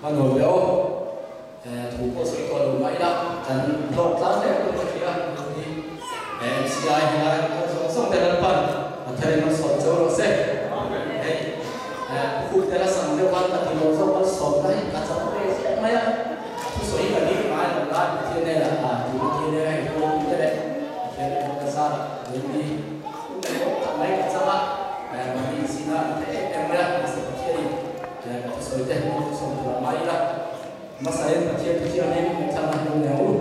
Còn ngồi béo thủ có sự còn đủ mấy đó cần lột lắm đấy cũng phải kia MCI hay là có sống tại lần phần thời nó sốt châu nó sẽ khu thế là sang điều quan trọng thì nó rất là sốt đấy cả trong cái mấy á số ít là đi mà là thế này là chủ thế này hay không thế đấy thế này nó sao bởi vì mấy cái sao mà đi xin là thế em là sẽ có chuyện số ít thế nó sống từ mấy đó mà saya kecil ini macam mana jauh.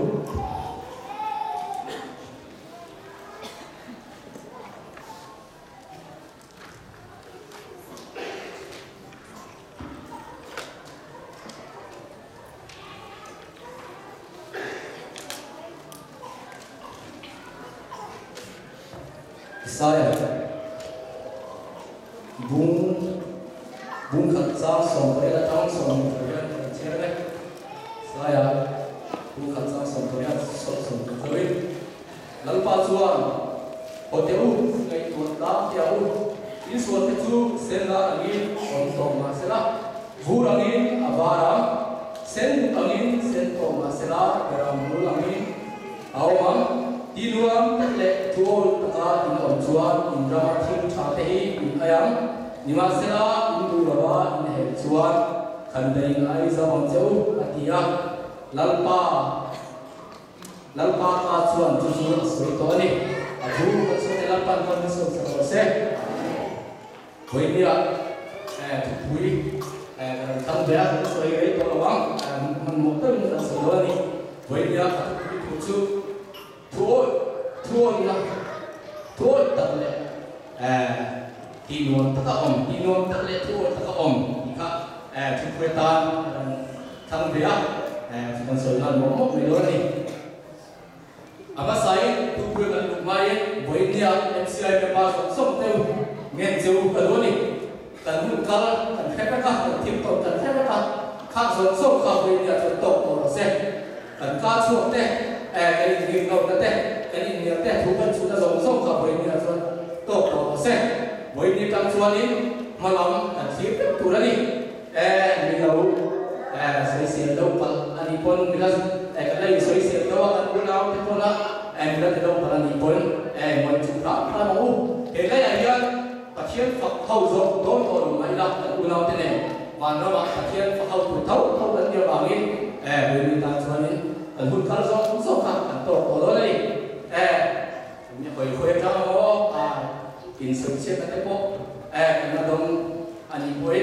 Saya bung khatsa sombre la tang sombre chere saya bukan sang sontoria sontori lalpa chuan hoteu ngai tu da tiau in suan te chu senla angin sontom ma sela vurangin avara sen angin sentom ma sela peramul angin awam tinuam le tuol taka in om chuan indra thing tha te hi in ayam nima sela indu rawa in he chuan khandai ngai zawang cheu atia lalpa ka chuan chu chu soi to ni adu ka chu te lalpa kon so so se hoinia pui tam bia soi rei to lawang man mo ta ni so do ni hoinia chu thuo na thuo ta le tinuam ta om ta le thuo ta om ka chúng tôi tan thằng bia phần sợi lan mỏng mỏng này luôn đi ama sai chúng tôi cần được mai với nia MCI cái bao sống theo nghe chiều cái luôn đi cần muốn cả cần phép cả cần tiếp tục cần phép cả khác rồi sống khác với nia rồi tốt rồi sẽ cần cá chuột thế cái gì đâu đó thế cái gì nhiều thế thú cần chúng ta giống sống khác với nia rồi tốt rồi sẽ với nia tăng chuột đi mà làm cần tiếp tục ra đi minau soi sia do pal ani pon bilas kalai soi sia do kan punau te pola bilas do pal ani pon moi chupra pra mau he lai ayan pathian phak hau zo don ko mai la kan punau te ne van ro ma pathian phak hau tu thau kan dia bangin we ta chuanin kan hun kal zo zo ka kan to ko lo nei ni hoi ta mo in soi sia ka te po kan dom ani poi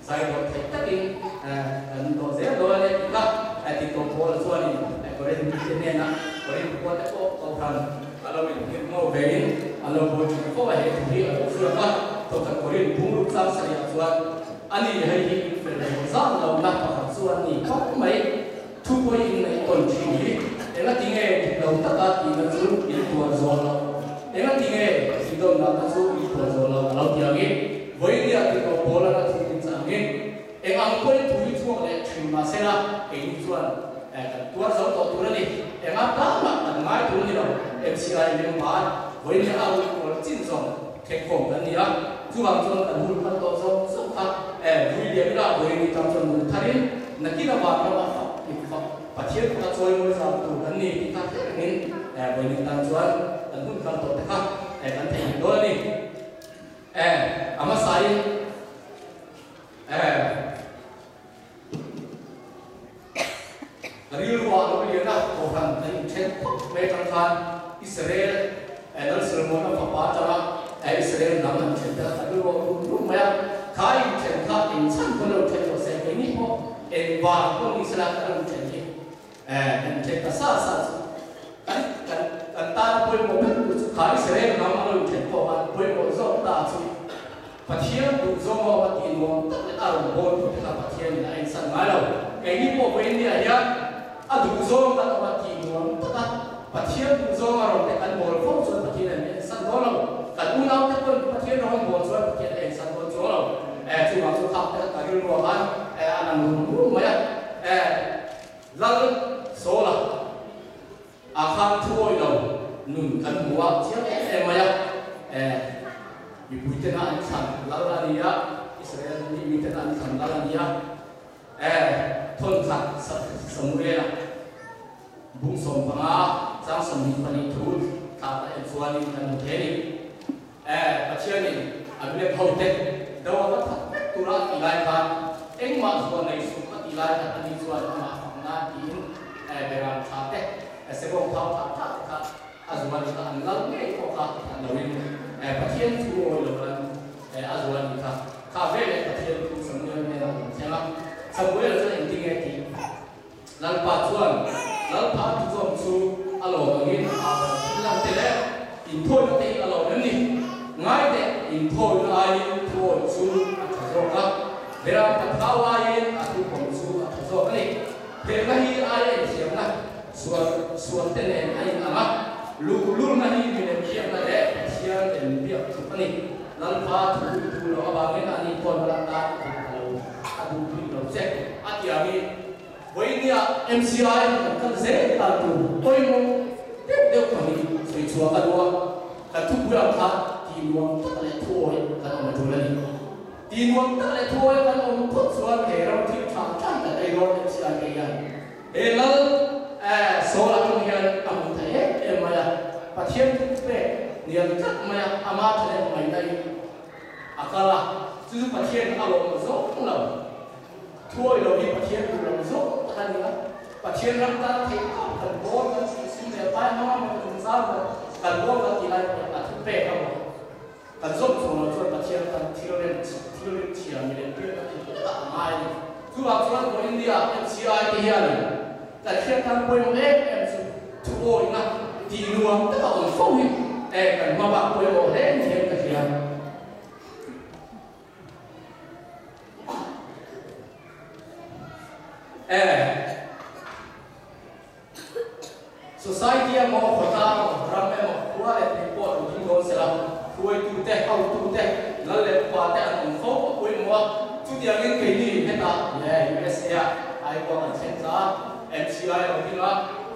sai do thek takin kan do ze do le ka ti to ko la chuan ni ko ren ti ne na ko ren ko ta ko pran alo ni mo vein alo bo ti ko ba he ti alo su ka to ka ko ren bung ru sang sa ya chuan ani he hi fe le za lo na ka chuan ni ko mai thu ko in nei on chi ni ela ti nge lo ta ka ti na chu in tu zo lo ela ti nge ti do na ka chu in tu zo lo alo ti age với dia ti ko bola na ti tin sang ni ang ko ni thui chuang le thim ma se na e ni chuan tuar zo to tu ni ang ta ma an mai tu ni lo MCI ni ma với dia au ko chin zong ke khom kan ni a chu wang chuan an hul khan to zo so kha vui dia la với ni tam chuan mu tharin na ki na ba ma fa ki fa pathian ka choi mo sa tu kan ni ki ta ni với ni tam chuan an hul khan to ta kan thei do ni ama sai real wa lo li na ko han nei chen me tang khan Israel dal sermon of pa ta Israel nam nam chen ta lu lu ma khai chen kha in chan ko lo chen ko se ni ko en wa ko ni sala ka lo chen ni en chen ta sa kan ta poi mo khai Israel nam lo chen ko ba poi mo zo ta chu pathian du zo mo ba ti mo ta ro bo ta pathian na in san ma lo ke ni po ko ni ya adu zo ta ba ti mo ta pathian du zo ma ro te kan mo ro so pathian ne san do lo kan u na te ko pathian ro mo so pathian ne san do zo lo chu ma chu khap ta ri ro han anang ru ma ya lal so la a khan thuoi lo nun kan muwa chia ma ya Ibu tena ansan lalania Israel ni tena ansan lalania thôn khát sống về là bung sông phanga giang sông đi pani thu thà em xuân đi thành thế đi bắt chia đi anh biết hậu tết đâu có thật tu ra tỷ lệ phan em mà xuân này xuân có tỷ lệ là anh đi xuân mà phanga tin về làm thà tết sẽ có thao thà azuan kita angal ni ko ka anawin patien tu loran azuan kita ka vele patien tu samuel ne na samuel sa inting ti lalpa tu som su alo ngin lang tele in thoi te alo ni ngai te in thoi ai thoi su so ka vera pathawa yin atu pom su so ni pe na hi ai siam na suan te ne ai ama lulu na hi min kiam na le sian en biak tu ani lalpa tu lo abangin ani pon balanga alo adu bi lo se atiami boinia mci kan se ta tu toimo deu ko ni sui chua ka do ka tu bua ka ti nuam ta le thoi ka ma tu la ni ti nuam ta le thoi ka om phut suan he ram thi tha chan ta dai ro mci ke yan e lal so la tu hian am thai e ma ya pathian tu pe niam tak ma ya ama thale mai dai akala chu pathian alo zo lo thoi lo ni pathian tu lo zo kan ni pathian ram ta thei kan bo ka si le pa ma ma tu sa ma kan bo ka ti lai ka tu pe ka mo kan zo so lo zo pathian kan thirolen chi ya ni le pe ka ti ta mai tu a chuan ko india mci ti hian ta khian tan poi mo em su tu o na ti nuam ta ka on fo hi kan ma ba poi mo he ni he ka hian society mo khota mo ram mo kwa le report ni go sela kuai tu te au tu te la le pa te an fo kuai mo tu dia ngin ke ni heta ye usa ai ko an chen sa mci lo ni la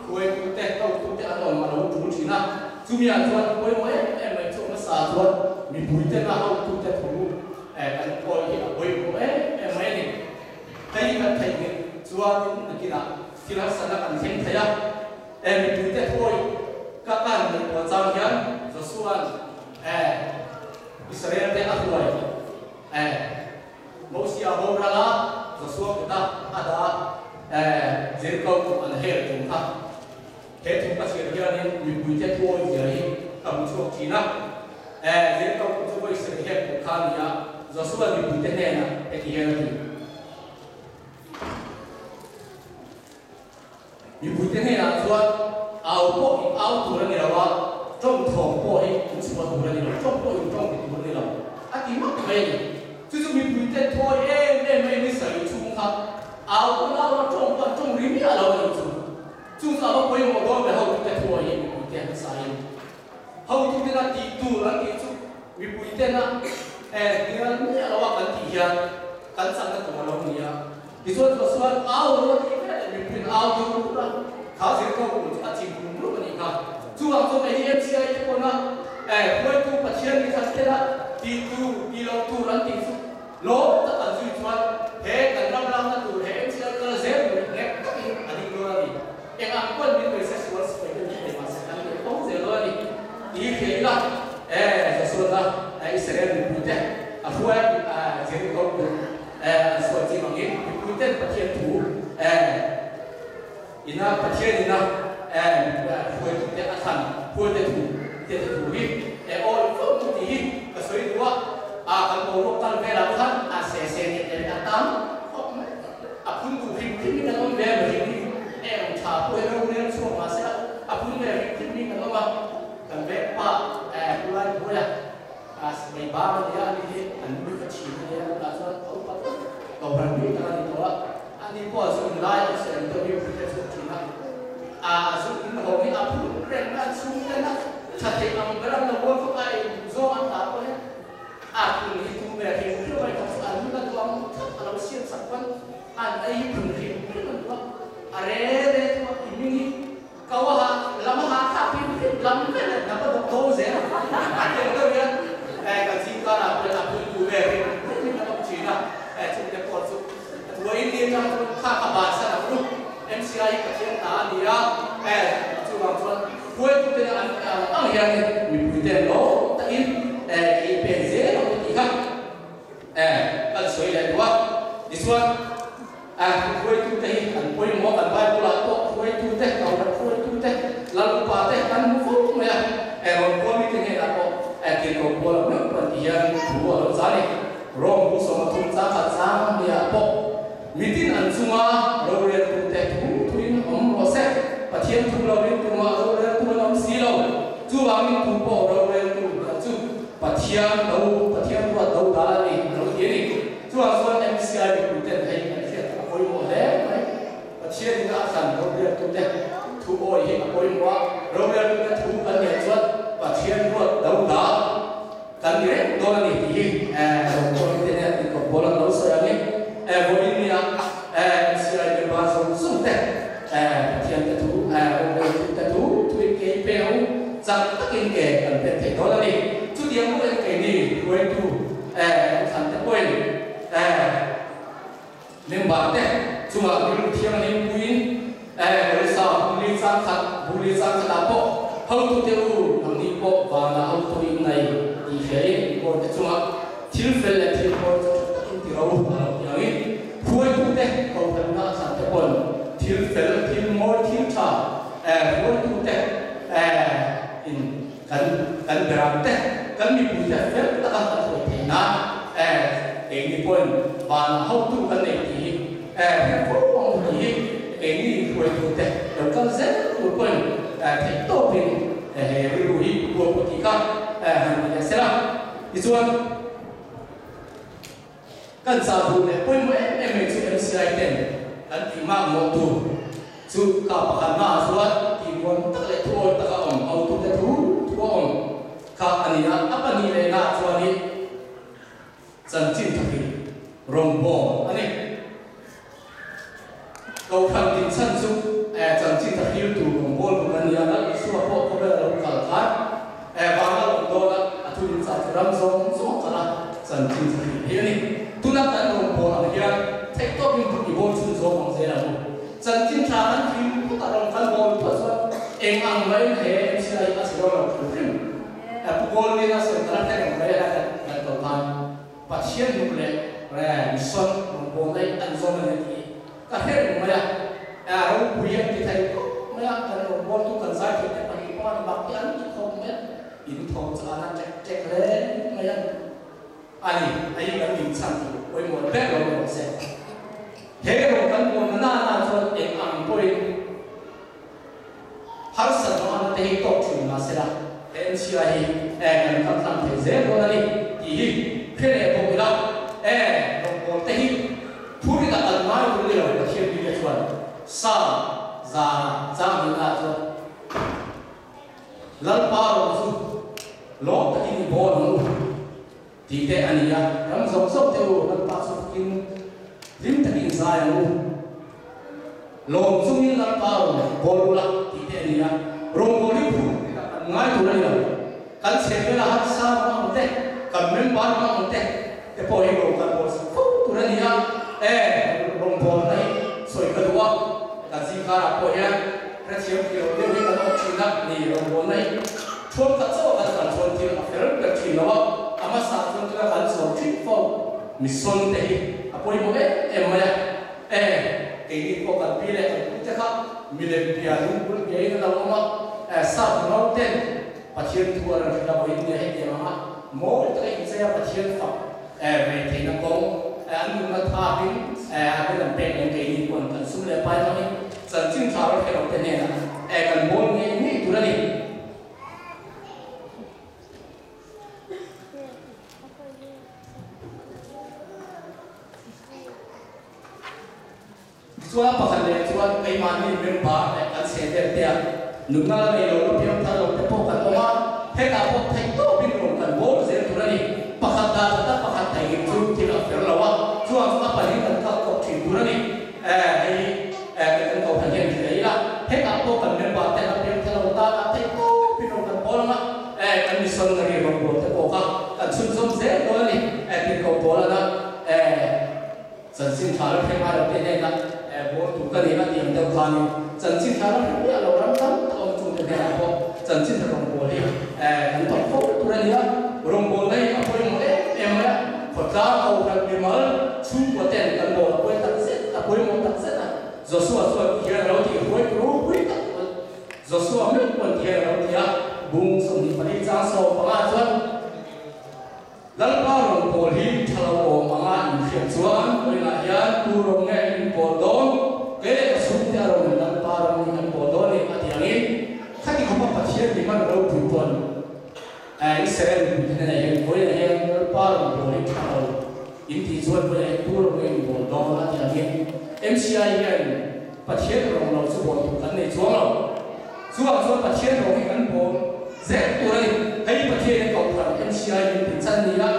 kuai tu te au tu te an ma lo tu china tu mi an tuan kuai mo em mai chu ma sa tuan mi bui te na au tu te thu kan ko hi kuai mo em mai ni kai kan thai ni chuan ni kila sana kan chen thaya em tu te thôi các bạn mình có giao hiến rồi xuân Israel te atuai Mosia Hobrala rồi xuân kita ada Jericho an her tung ha he tung ka sir hian ni tu te thôi jai kam chuak china Jericho chu ko Israel ko khan ya rồi xuân ni tu te ne na e ti hian ni như bùi tiếng hay là chuan áo bộ áo tủ ra đi đâu á trong thòng bộ ấy cũng chỉ có tủ ra đi đâu trong bộ trong cái tủ ra đi đâu à thì mất về chứ như bùi tiếng thôi em đi sợi chung khắp áo cũng áo trong rìm là đâu rồi chung sao nó quay một đôi về hậu tủ tiếng thôi em bùi tiếng sai hậu tủ tiếng là tì tủ là cái chung như bùi tiếng là tiếng là đâu á cần tì à cần sang cái tủ là đâu nhỉ thì xuân áo nó mình áo tu ra khá dễ câu cũng là chỉ cùng lúc này cả chú học cho mấy em chơi cho con á quay tu bắt chiên đi thật là đi tu đi lo tu rắn đi su lố tất cả duy chuan thế cần năm năm là tu thế em chơi cơ dễ được nghe các anh đi luôn đi em ăn quân biết người sẽ xuống phải cái gì để mà sẽ ăn được không dễ luôn đi đi thế là rồi xuân là Israel bị bute quay dễ câu cũng xuân chỉ bằngงี้bute bắt chiên thủ ina pathian ina phơi te athan phơi te thu hi ol fo mu ti ka soi duwa kan ko ro tan ve la khan se ni te atam apun tu hi na on ve ni tha phơi ro ne so ma se apun ve ni na ma kan ve pa pulai boya as me ba ya ni an ni ka chi ni la so ko pa ko ran ni ta ni to ani po so lai se to ni te so chi na so in ho ni apu ren na su te na cha te am beram na wo ko ai zo an ta ko he ku ni tu ve he ku vai ka an ni ka tuam ala sian sak pan an ai ku ni ku ni ko are de to ni ka wa ha lam ha ka pi lam ke na ko do ze na te ko ya ka chi ka na pe na tu ve he ni ka chi na chu te ko su tu wo in ni tam kha ka ba sa na lu MCI ka thiam ta dia chu wang chuan pui tu te ang hian mi pui te lo ta in i pe ze lo ti ka kan soi le wa this one pui tu te an pui mo kan bai pula to pui tu te ka pui tu te la lu pa te kan mu fu me ro ko mi te ne la ko ke ko bo la me pa ti hian bu lo za ni rom bu so ma thum cha kha cha ya po mitin an chunga ro re tu te tu in om ro se pathian thu lo rin tu ma ro re tu nom si lo chu wa min tu po ro re tu chu pathian lo pathian wa do da ni ro ye ni chu wa so MCI bi tu te hai ka se koi mo le mai pathian ni a san ro re tu te thu oi hi koi mo ro re tu te thu kan ne chu pathian ro do da kan ni do ni hi ro ko te ne ko bola lo so ya ni wo in ni MCI bi ba so sum te pathian te thu ro re tu te thu ke pe hu chang takin ke kan te the do ni chu diam mo ke ni koi tu san te koi nem ba te chu ma bi thiam ni puin ro sa buli sang khat po hau tu te u nam ni po ba na hau tu in nai i he ko te chu ma thil fel le thil ko in ti ro ya ni koi tu te ko kan na san te pon thil fel thil mo thil tha koi tu te in kan beram te kan mi pu te fel ta ka ta thoi the na ni pon ba na hau tu kan nei ti ko ong ti ni koi tu te lo kan ze tu pon te to pin ri hi ko ko ti ka han ni se la i chuan kan sa bu le poi mo chu MCI ten kan ti ma mo tu chu ka pa kan na suat ti mon ta le tu ta ka om au tu te tu om ka ani na apani le na chuani chan chin thaki rong bo ani ko khan tin chan chu chan chin thaki tu rong bo lu ani na isu po ko be lo ka kha ba ma lo do na atu ni sa ram zong so kala chan chin thaki he ni tu na kan rong bo na ya thek to bin tu bo chu zo mong se la mo chan chin tha kan ki pu ta rong kan bo pa so eng ang mai he MCI a se lo tu rim pukul ni na so tra te ng mai la kan to kan pathian nu le re son bo nei an zo na ti ka he mo ya ro pu ye ti thai ko ma ya kan bo tu kan sai ti te pa ni pa ni ba ti an ti ko me in thong cha na check le ma ya ani ai kan ni chan tu oi mo le lo mo se he ro kan bo na so eng ang poi har sa no an te to chu na se la MCI kan kan tham the ze do na ni ti hi phele bo la bo te hi phuri da al mai bu le lo thiam ni le chuan sa za za ni na cho lal pa ro su lo ta ni bo no ti te ani ya ram zong sok te u lal pa su kin rim ta kin sa ya lu lo su ni lal pa ro bo la ti te ani ya ro bo ni phu ngai tu lai la kan se la hat sa ma te kan mem ba ma te te po hi ro kan bo su tu ra ni ya rong bo nai soi ka duwa ka ji ka ra po ya ra chiam ki ro de ni ka no chi na ni rong bo nai thon ka cho ka kan thon ti a fer ka chi na wa ama sa thon tu kan so chi fo mi son te hi a po hi mo ma ya ke ni ko kan pi le te ka mi le pi a lu bu ge na la ma sa no ten pathian tu ara la bo in he ke ma mo te in se ya pathian fa me the na ko an nu na tha bin a be lam pe en ke ni kon kan sum le pai ma ni chan chin tha ro ke ro te ne na kan bo ni ni tu ra ni chuan pakhat le chuan kai ma ni mem ba kan se te te nu na le lo piam tha lo te po kan ma he ka po thai to bin ro kan bo se tu ra ni pakhat da ta pakhat thai chu ti la fer la wa chuan ma pa ni kan ka ko thi tu ra ni ai kan ko phan yen ti la he ka po kan mem ba te la piam tha lo ta thai to bin ro kan bo la ma kan mi son na ri ro bo te po ka kan chun som se do ni tin ko bo la na san sin tha la phe mà đầu tiên này là bố tụ cái này là tiền tiêu khăn chân chính là nó bây giờ lâu lắm ông chủ đề này là chân chính là đồng bộ đi những tổng phố tụ này á đồng bộ này ở bên một em á Phật giáo cầu là bị mở chung của tiền đồng bộ ở bên tận xét là bên một tận xét à rồi xua kia là thì với cái rồi xua mấy con kia là thì bung sông đi phải ra sâu bằng ăn chân lần ba đồng bộ đi thao bộ bằng ăn khiển xuống với lại yan tu đồng nghe bộ đón cái này sung theo đồng lần ba đồng nghe bộ đón này thì anh ấy khách thì không có phát hiện thì mà đâu thử tuần Israel cái này với lại yan ba đồng bộ đi thao in thì xuân với lại tu đồng nghe bộ đón thì anh ấy MCI yan phát hiện đồng nào số bộ cái này xuống rồi xuống phát hiện đồng cái bộ dễ tu này hay phát hiện cầu phần MCI những chân này á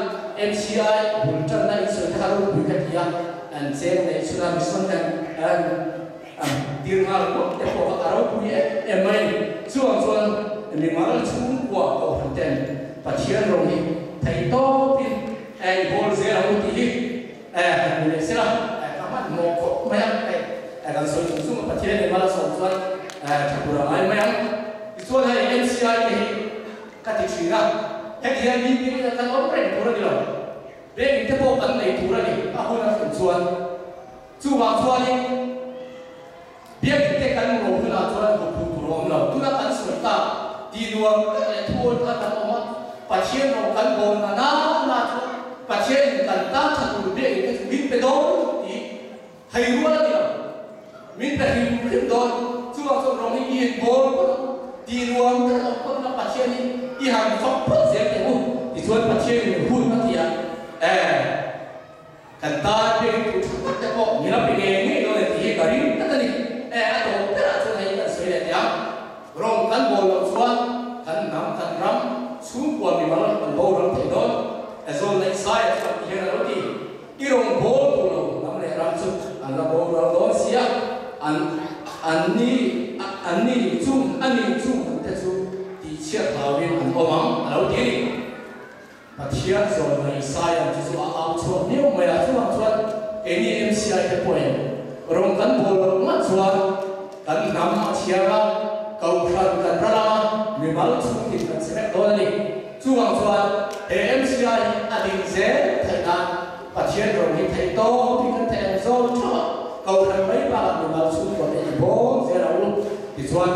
MCI buồn chân này sự thay đổi của cái gì á anh xem này sự làm xuân này tiền hàng quốc tế của các áo quý em ấy xuống mình nói là chung của cầu phần tiền phát hiện rồi thầy to pin anh bol dễ là một tí mình sẽ là các bạn một mấy anh cần sử dụng phát hiện này mà là xuân thật là mấy xuân hay MCI này các thị trường á cái gì anh đi cái cái ống này thua đi rồi để cái bộ phận này thua đi à hôm nay phần xuân chú vào xuân đi biết cái cán bộ hôm nay xuân thua hôm nào chúng ta cán xuân ta đi luôn cái thua ta cán bộ phát triển rồi cán bộ là na phát triển cán ta thật biết cái biết cái đó thì hay luôn đi rồi biết cái đó chú vào xuân rồi mình yên bồn đi luôn cái ông nó phát triển đi hàng phong phất dễ cái u thì xuân phát triển nhiều hơn nó thì cần ta biết cái cái bộ như là bị nghề nghề rồi thì cái gì tất cả đi à tổ tất cả xuân này là sợi này nhá rồi cán bộ làm xuân cán nắm xuống qua mình mà làm bộ làm thế đó rồi lại sai thì hiện là thì cái đồng bộ của nó nắm này làm xuân anh là bộ làm đó xía anh đi chung thế chung chia thảo viên anh ôm ấm lâu tiên và chia rồi này sai anh chỉ số áo chuột nếu mà là chuột cái này MCI cái point rồi cán bộ mất chuột cán nắm chia ra cầu khăn cán ra mình bảo chung thì cán sẽ đó này chuột cái MCI anh định dễ thầy ta và chia rồi thì thầy to thì cán thầy do cho cầu khăn mấy ba mình bảo chung của thầy bố sẽ là luôn thì chuột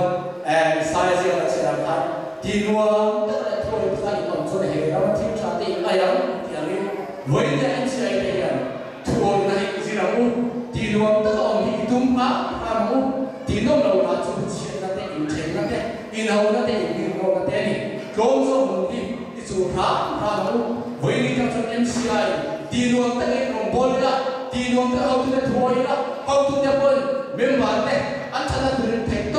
sai sẽ là sẽ làm thay thì nuông tất cả thôi sai tổng số này nó thiếu trả tiền ai đó thì anh với cái anh chị ấy này thua này gì đâu thì nuông tất cả ông bị tung phá mu thì nó đâu là chủ chuyện là cái in tiền là cái in hậu là cái in hậu là cái này công số một đi chủ phá mu với cái trong số MCI thì nuông tất cả ông bol là thì nuông tất cả ông thua là hậu thua là bol member này anh ta là người thầy